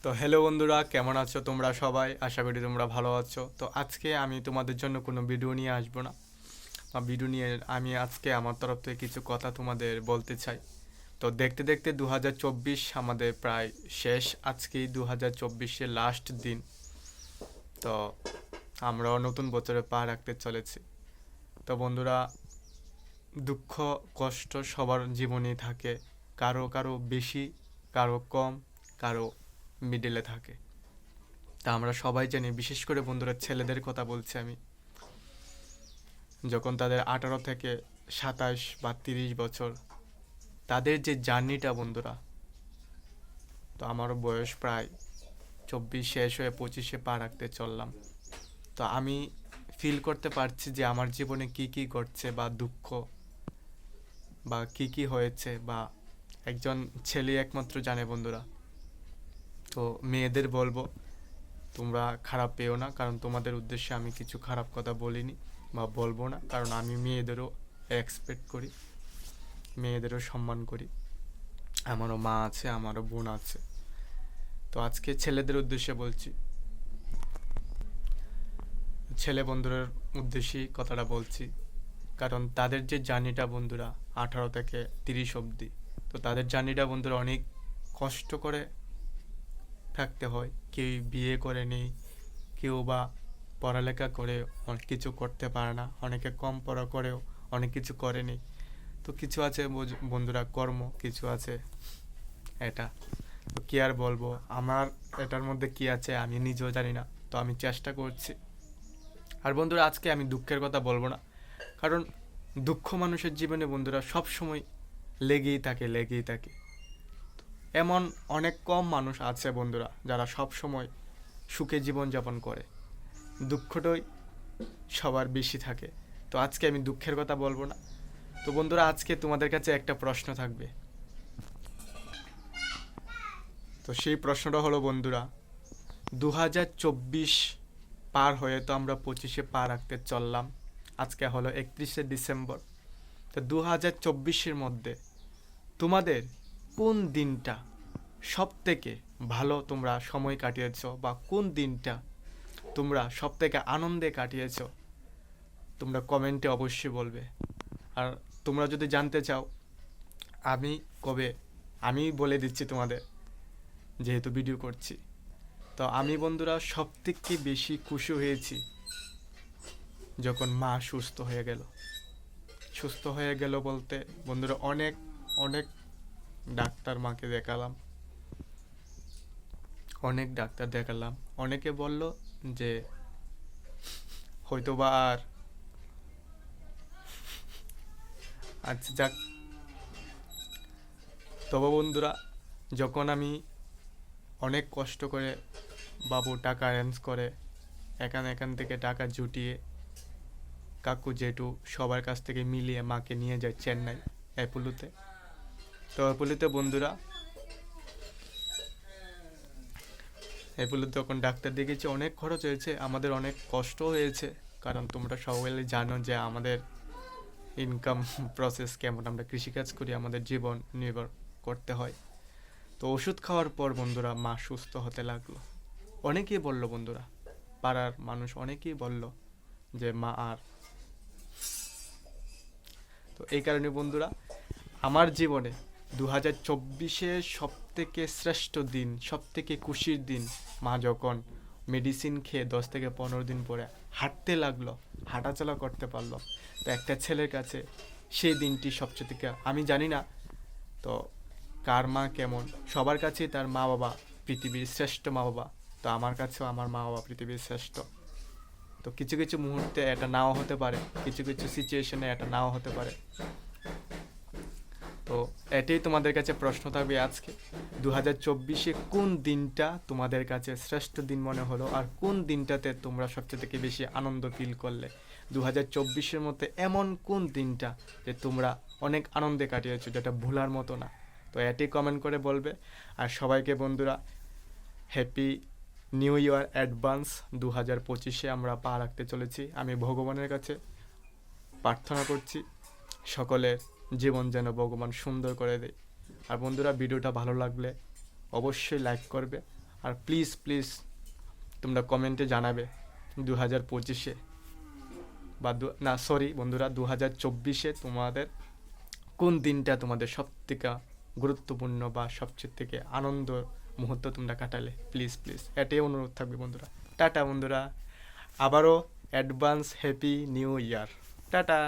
তো হ্যালো বন্ধুরা, কেমন আছো তোমরা সবাই? আশা করি তোমরা ভালো আছো। তো আজকে আমি তোমাদের জন্য কোনো ভিডিও নিয়ে আসবো না, বা ভিডিও নিয়ে আমি আজকে আমার তরফ থেকে কিছু কথা তোমাদের বলতে চাই। তো দেখতে দেখতে 2024 আমাদের প্রায় শেষ। আজকেই 2024-এর লাস্ট দিন। তো আমরাও নতুন বছরে পা রাখতে চলেছি। তো বন্ধুরা, দুঃখ কষ্ট সবার জীবনেই থাকে। কারো কারো বেশি, কারো কম, কারো মিডিলে থাকে। তা আমরা সবাই জানি, বিশেষ করে বন্ধুরা ছেলেদের কথা বলছি আমি, যখন তাদের 18 থেকে 27 বা 30 বছর, তাদের যে জার্নিটা বন্ধুরা, তো আমারও বয়স প্রায় 24 শেষ হয়ে 25-এ পা রাখতে চললাম। তো আমি ফিল করতে পারছি যে আমার জীবনে কি কি ঘটছে, বা দুঃখ বা কি কি হয়েছে, বা একজন ছেলে একমাত্র জানে বন্ধুরা। তো মেয়েদের বলবো, তোমরা খারাপ পেও না, কারণ তোমাদের উদ্দেশ্যে আমি কিছু খারাপ কথা বলিনি বা বলবো না, কারণ আমি মেয়েদেরও এক্সপেক্ট করি, মেয়েদেরও সম্মান করি। আমারও মা আছে, আমারও বোন আছে। তো আজকে ছেলেদের উদ্দেশ্যে বলছি, ছেলে বন্ধুদের উদ্দেশ্যেই কথাটা বলছি, কারণ তাদের যে জার্নিটা বন্ধুরা 18 থেকে 30 অবধি, তো তাদের জার্নিটা বন্ধুরা অনেক কষ্ট করে থাকতে হয়। কেউ বিয়ে করে নেই, কেউ বা পড়ালেখা করে অনেক কিছু করতে পারে না, অনেকে কম পড়া করেও অনেক কিছু করেনি। তো কিছু আছে বন্ধুরা কর্ম, কিছু আছে এটা। তো কি আর বলবো, আমার এটার মধ্যে কি আছে আমি নিজেও জানি না। তো আমি চেষ্টা করছি। আর বন্ধুরা, আজকে আমি দুঃখের কথা বলবো না, কারণ দুঃখ মানুষের জীবনে বন্ধুরা সব সময় লেগেই থাকে, লেগেই থাকে। এমন অনেক কম মানুষ আছে বন্ধুরা যারা সব সময় সুখে জীবনযাপন করে, দুঃখটাই সবার বেশি থাকে। তো আজকে আমি দুঃখের কথা বলবো না। তো বন্ধুরা, আজকে তোমাদের কাছে একটা প্রশ্ন থাকবে। তো সেই প্রশ্নটা হলো বন্ধুরা, 2024 পার হয়ে তো আমরা 25-এ পা রাখতে চললাম। আজকে হলো 31শে ডিসেম্বর। তো 2024-এর মধ্যে তোমাদের কোন দিনটা সব থেকে ভালো তোমরা সময় কাটিয়েছো, বা কোন দিনটা তোমরা সব থেকে আনন্দে কাটিয়েছো, তোমরা কমেন্টে অবশ্যই বলবে। আর তোমরা যদি জানতে চাও আমি কবে, আমি বলে দিচ্ছি তোমাদের, যেহেতু ভিডিও করছি। তো আমি বন্ধুরা সব থেকে বেশি খুশি হয়েছি যখন মা সুস্থ হয়ে গেল। সুস্থ হয়ে গেল বলতে বন্ধুরা, অনেক অনেক ডাক্তার মাকে দেখালাম, অনেক ডাক্তার দেখালাম। অনেকে বলল যে হয়তো বা আর, আচ্ছা যাক। তবে বন্ধুরা, যখন আমি অনেক কষ্ট করে বাবু টাকা অ্যারেঞ্জ করে এখান এখান থেকে টাকা জুটিয়ে কাকু জেঠু সবার কাছ থেকে মিলিয়ে মাকে নিয়ে যায় চেন্নাই অ্যাপোলোতে। তো অ্যাপোলোতে বন্ধুরা, অ্যাপোলোতে তখন ডাক্তার দেখেছি, অনেক খরচ হয়েছে, আমাদের অনেক কষ্ট হয়েছে, কারণ তোমরা সবাই জানো যে আমাদের ইনকাম প্রসেস কেমন, আমরা কৃষিকাজ করি, আমাদের জীবন নির্ভর করতে হয়। তো ওষুধ খাওয়ার পর বন্ধুরা মা সুস্থ হতে লাগলো। অনেকেই বলল বন্ধুরা, পাড়ার মানুষ অনেকেই বলল যে মা আর, তো এই কারণে বন্ধুরা আমার জীবনে 2024-এর সব থেকে শ্রেষ্ঠ দিন, সব থেকে খুশির দিন, মা যখন মেডিসিন খেয়ে 10 থেকে 15 দিন পরে হাঁটতে লাগলো, হাঁটাচলা করতে পারলো। তো একটা ছেলের কাছে সেই দিনটি সবচেয়ে থেকে, আমি জানি না তো কার মা কেমন, সবার কাছেই তার মা বাবা পৃথিবীর শ্রেষ্ঠ মা বাবা। তো আমার কাছেও আমার মা বাবা পৃথিবীর শ্রেষ্ঠ। তো কিছু কিছু মুহূর্তে এটা নাও হতে পারে, কিছু কিছু সিচুয়েশনে এটা নাও হতে পারে। তো এটাই তোমাদের কাছে প্রশ্ন থাকবে আজকে, 2024-এ কোন দিনটা তোমাদের কাছে শ্রেষ্ঠ দিন মনে হলো, আর কোন দিনটাতে তোমরা সবচেয়ে থেকে বেশি আনন্দ ফিল করলে। 2024-এর মধ্যে এমন কোন দিনটা যে তোমরা অনেক আনন্দে কাটিয়েছো, যেটা ভোলার মতো না। তো এটাই কমেন্ট করে বলবে। আর সবাইকে বন্ধুরা হ্যাপি নিউ ইয়ার অ্যাডভান্স। 2025-এ আমরা পা রাখতে চলেছি। আমি ভগবানের কাছে প্রার্থনা করছি সকলের জীবন যেন ভগবান সুন্দর করে দেয়। আর বন্ধুরা, ভিডিওটা ভালো লাগলে অবশ্যই লাইক করবে, আর প্লিজ প্লিজ তোমরা কমেন্টে জানাবে 2025-এ বা না সরি বন্ধুরা 2024-এ তোমাদের কোন দিনটা তোমাদের সব থেকে গুরুত্বপূর্ণ বা সবচেয়ে থেকে আনন্দ মুহূর্ত তোমরা কাটালে। প্লিজ প্লিজ এটাই অনুরোধ থাকবে বন্ধুরা। টাটা বন্ধুরা, আবারও advance happy new year. Tata.